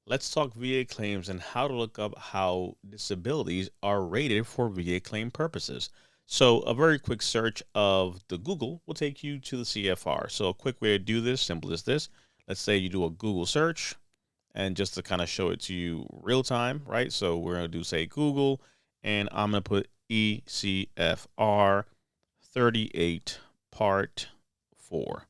Let's talk VA claims and how to look up how disabilities are rated for VA claim purposes. So, a very quick search of the Google will take you to the CFR. So, a quick way to do this, simple as this. Let's say you do a Google search, and just to kind of show it to you real time, right? So, we're going to do, say, Google, and I'm going to put eCFR 38 Part 4,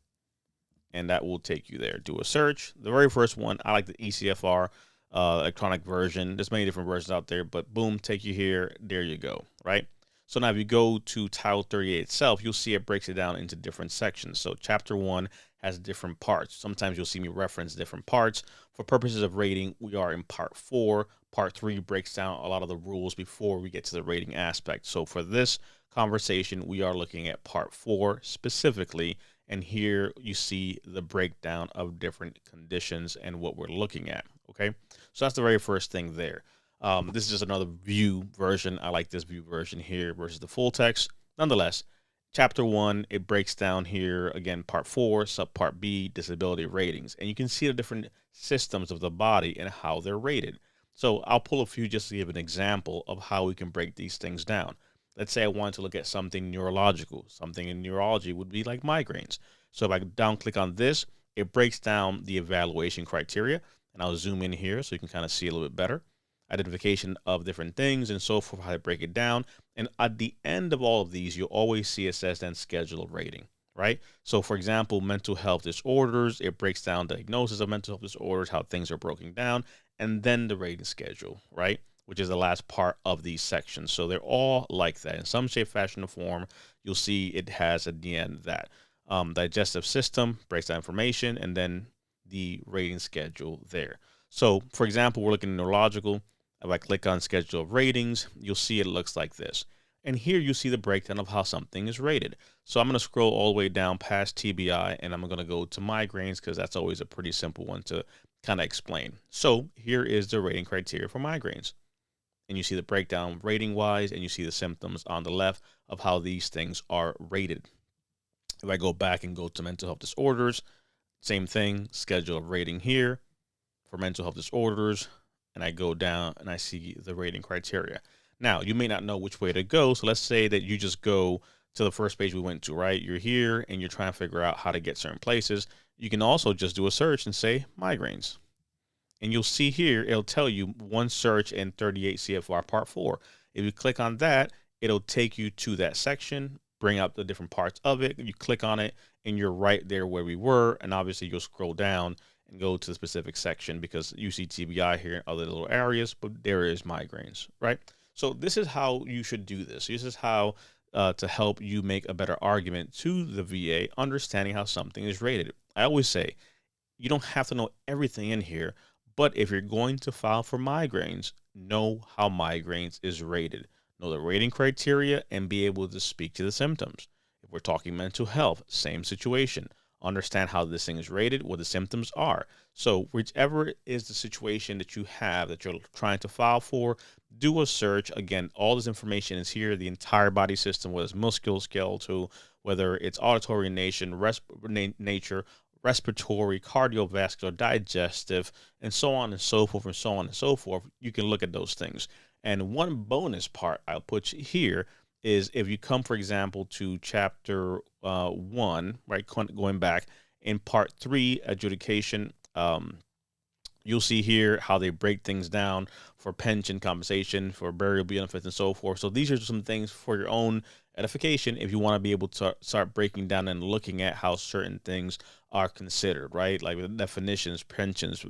and that will take you there. Do a search. The very first one, I like the eCFR electronic version. There's many different versions out there, but boom, take you here. There you go, right? So now if you go to Title 38 itself, you'll see it breaks it down into different sections. So Chapter 1 has different parts. Sometimes you'll see me reference different parts. For purposes of rating, we are in Part 4. Part 3 breaks down a lot of the rules before we get to the rating aspect. So for this conversation, we are looking at Part 4 specifically, and here you see the breakdown of different conditions and what we're looking at. Okay, so that's the very first thing there. This is just another view version. I like this view version here versus the full text. Nonetheless, chapter 1, it breaks down here again, part 4, subpart B, disability ratings, and you can see the different systems of the body and how they're rated. So I'll pull a few just to give an example of how we can break these things down. Let's say I wanted to look at something neurological. Something in neurology would be like migraines. So if I down click on this, it breaks down the evaluation criteria. And I'll zoom in here so you can kind of see a little bit better. Identification of different things and so forth, how to break it down. And at the end of all of these, you'll always see it says then schedule of rating, right? So for example, mental health disorders, it breaks down diagnosis of mental health disorders, how things are broken down, and then the rating schedule, right? Which is the last part of these sections. So they're all like that. In some shape, fashion, or form, you'll see it has at the end that digestive system breaks down information, and then the rating schedule there. So, for example, we're looking at neurological. If I click on schedule of ratings, you'll see it looks like this. And here you see the breakdown of how something is rated. So I'm going to scroll all the way down past TBI, and I'm going to go to migraines because that's always a pretty simple one to kind of explain. So here is the rating criteria for migraines, and you see the breakdown rating wise, and you see the symptoms on the left of how these things are rated. If I go back and go to mental health disorders, same thing, schedule of rating here for mental health disorders, and I go down and I see the rating criteria. Now, you may not know which way to go, so let's say that you just go to the first page we went to, right? You're here and you're trying to figure out how to get certain places. You can also just do a search and say migraines, and you'll see here, it'll tell you one search in 38 CFR Part 4. If you click on that, it'll take you to that section, bring up the different parts of it. You click on it, and you're right there where we were. And obviously, you'll scroll down and go to the specific section because you see TBI here in other little areas, but there is migraines, right? So this is how you should do this. This is how to help you make a better argument to the VA, understanding how something is rated. I always say you don't have to know everything in here, but if you're going to file for migraines, know how migraines is rated, know the rating criteria, and be able to speak to the symptoms. If we're talking mental health, same situation. Understand how this thing is rated, what the symptoms are. So, whichever is the situation that you have that you're trying to file for, do a search. Again, all this information is here, the entire body system, whether it's musculoskeletal, whether it's auditory nature, respiratory, cardiovascular, digestive, and so on and so forth, and so on and so forth. You can look at those things. And one bonus part I'll put here is if you come, for example, to chapter 1, right, going back in part 3, adjudication. You'll see here how they break things down for pension compensation, for burial benefits, and so forth. So these are some things for your own edification if you want to be able to start breaking down and looking at how certain things are considered, right? Like with definitions, pensions,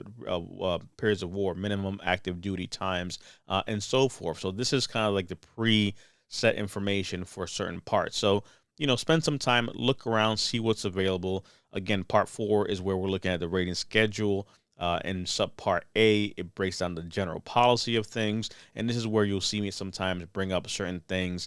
periods of war, minimum active duty times, and so forth. So this is kind of like the pre-set information for certain parts. So spend some time, look around, see what's available. Again, part 4 is where we're looking at the rating schedule. In subpart A, it breaks down the general policy of things, and this is where you'll see me sometimes bring up certain things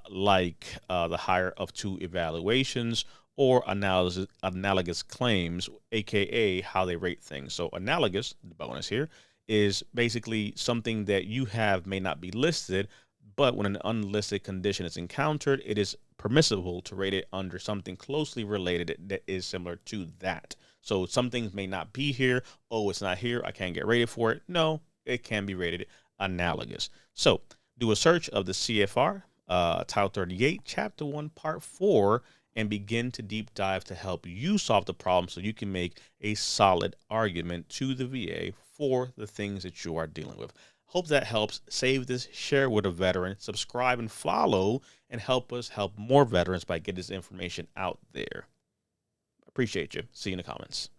like the higher of 2 evaluations or analogous claims, aka how they rate things. So analogous, the bonus here, is basically something that you have may not be listed, but when an unlisted condition is encountered, it is permissible to rate it under something closely related that is similar to that. So some things may not be here. Oh, it's not here. I can't get rated for it. No, it can be rated analogous. So do a search of the CFR, Title 38, Chapter 1, Part 4, and begin to deep dive to help you solve the problem so you can make a solid argument to the VA for the things that you are dealing with. Hope that helps. Save this, share it with a veteran, subscribe and follow, and help us help more veterans by getting this information out there. Appreciate you. See you in the comments.